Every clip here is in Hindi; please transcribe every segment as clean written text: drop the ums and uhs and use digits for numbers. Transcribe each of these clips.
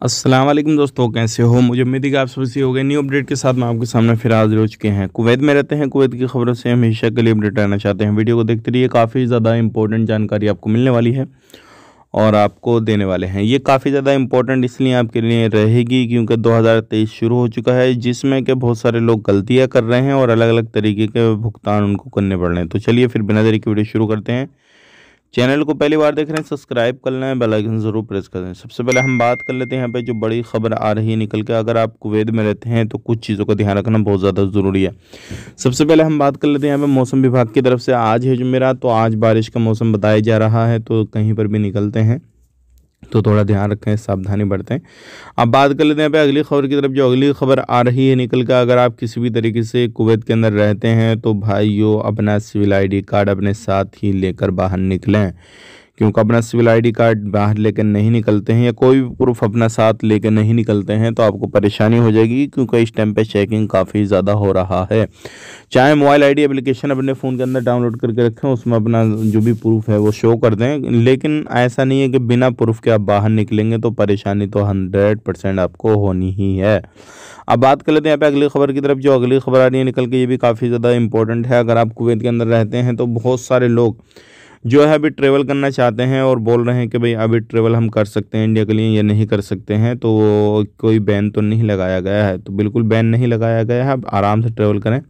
अस्सलाम वालेकुम दोस्तों, कैसे हो? मुझे उम्मीद है कि आप सब सही हो गए। न्यू अपडेट के साथ मैं आपके सामने फिर हाजिर हो चुके हैं। कुवैत में रहते हैं, कुवैत की खबरों से हमेशा के लिए अपडेट रहना चाहते हैं। वीडियो को देखते रहिए, काफ़ी ज़्यादा इंपॉर्टेंट जानकारी आपको मिलने वाली है और आपको देने वाले हैं। ये काफ़ी ज़्यादा इंपॉर्टेंट इसलिए आपके लिए रहेगी क्योंकि 2023 शुरू हो चुका है, जिसमें कि बहुत सारे लोग गलतियाँ कर रहे हैं और अलग अलग तरीके के भुगतान उनको करने पड़ रहे हैं। तो चलिए फिर बिना देरी के वीडियो शुरू करते हैं। चैनल को पहली बार देख रहे हैं, सब्सक्राइब कर लें, बेल आइकन ज़रूर प्रेस कर दें। सबसे पहले हम बात कर लेते हैं यहाँ पे जो बड़ी खबर आ रही है निकल के। अगर आप कुवैत में रहते हैं तो कुछ चीज़ों का ध्यान रखना बहुत ज़्यादा ज़रूरी है। सबसे पहले हम बात कर लेते हैं यहाँ पे मौसम विभाग की तरफ से। आज है जुमेरात, तो आज बारिश का मौसम बताया जा रहा है, तो कहीं पर भी निकलते हैं तो थोड़ा ध्यान रखें, सावधानी बरतें। अब बात कर लेते हैं पे अगली खबर की तरफ। जो अगली खबर आ रही है निकल कर, अगर आप किसी भी तरीके से कुवैत के अंदर रहते हैं तो भाइयों अपना सिविल आईडी कार्ड अपने साथ ही लेकर बाहर निकलें, क्योंकि अपना सिविल आईडी कार्ड बाहर लेकर नहीं निकलते हैं या कोई भी प्रूफ अपना साथ लेकर नहीं निकलते हैं तो आपको परेशानी हो जाएगी, क्योंकि इस टाइम पे चेकिंग काफ़ी ज़्यादा हो रहा है। चाहे मोबाइल आईडी एप्लीकेशन अपने फ़ोन के अंदर डाउनलोड करके रखें, उसमें अपना जो भी प्रूफ है वो शो कर दें, लेकिन ऐसा नहीं है कि बिना प्रूफ के आप बाहर निकलेंगे तो परेशानी तो 100% आपको होनी ही है। अब बात कर लेते हैं यहाँ पे अगली खबर की तरफ। जो अगली खबर आ रही है निकल के, ये भी काफ़ी ज़्यादा इंपॉर्टेंट है। अगर आप कुवैत के अंदर रहते हैं तो बहुत सारे लोग जो है अभी ट्रेवल करना चाहते हैं और बोल रहे हैं कि भाई अभी ट्रेवल हम कर सकते हैं इंडिया के लिए या नहीं कर सकते हैं। तो कोई बैन तो नहीं लगाया गया है, तो बिल्कुल बैन नहीं लगाया गया है। आप आराम से ट्रेवल करें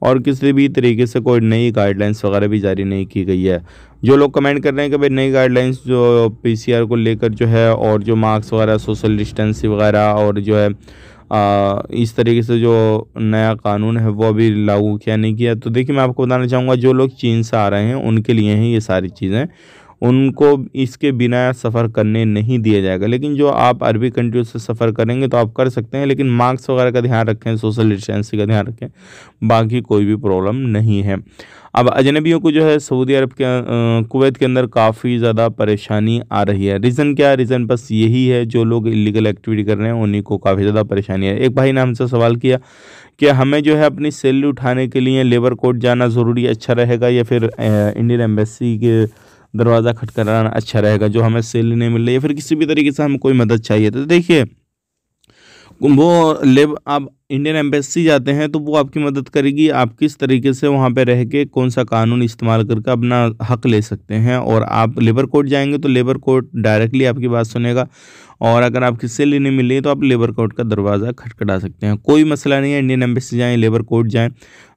और किसी भी तरीके से कोई नई गाइडलाइंस वगैरह भी जारी नहीं की गई है। जो लोग कमेंट कर रहे हैं कि भाई नई गाइडलाइंस जो पीसीआर को लेकर जो है, और जो मार्क्स वगैरह, सोशल डिस्टेंसिंग वगैरह, और जो है इस तरीके से जो नया कानून है वो अभी लागू किया नहीं किया। तो देखिए, मैं आपको बताना चाहूँगा, जो लोग चीन से आ रहे हैं उनके लिए हैं ये सारी चीज़ें, उनको इसके बिना सफ़र करने नहीं दिया जाएगा। लेकिन जो आप अरबी कंट्रियों से सफ़र करेंगे तो आप कर सकते हैं, लेकिन मार्क्स वगैरह का ध्यान रखें, सोशल डिस्टेंसिंग का ध्यान रखें, बाकी कोई भी प्रॉब्लम नहीं है। अब अजनबियों को जो है सऊदी अरब के कुवैत के अंदर काफ़ी ज़्यादा परेशानी आ रही है। रीज़न क्या है? रीज़न बस यही है, जो लोग इलीगल एक्टिविटी कर रहे हैं उन्हीं को काफ़ी ज़्यादा परेशानी है। एक भाई ने हमसे सवाल किया कि हमें जो है अपनी सैलरी उठाने के लिए लेबर कोर्ट जाना ज़रूरी अच्छा रहेगा या फिर इंडियन एम्बेसी के दरवाज़ा खटखटाना अच्छा रहेगा, जो हमें सैलरी नहीं मिल रही है, फिर किसी भी तरीके से हमें कोई मदद चाहिए। तो देखिए, वो लेब आप इंडियन एम्बेसी जाते हैं तो वो आपकी मदद करेगी, आप किस तरीके से वहाँ पे रह के कौन सा कानून इस्तेमाल करके अपना हक ले सकते हैं। और आप लेबर कोर्ट जाएंगे तो लेबर कोर्ट डायरेक्टली आपकी बात सुनेगा, और अगर आपकी सैलरी नहीं मिल रही है तो आप लेबर कोर्ट का दरवाज़ा खटखटा सकते हैं। कोई मसला नहीं है, इंडियन एम्बेसी जाएँ, लेबर कोर्ट जाएँ,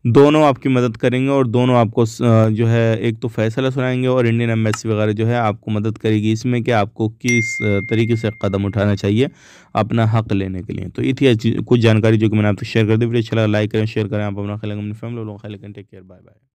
दोनों आपकी मदद करेंगे और दोनों आपको जो है एक तो फैसला सुनाएंगे, और इंडियन एम्बेसी वगैरह जो है आपको मदद करेगी इसमें कि आपको किस तरीके से कदम उठाना चाहिए अपना हक लेने के लिए। तो ये थी कुछ जानकारी जो कि मैंने आपसे शेयर कर दी। वीडियो अच्छा लगा लाइक करें, शेयर करें। आप अपना ख्याल रखें, अपनी फैमिली लोगों का ख्याल रखें। Take care, bye bye.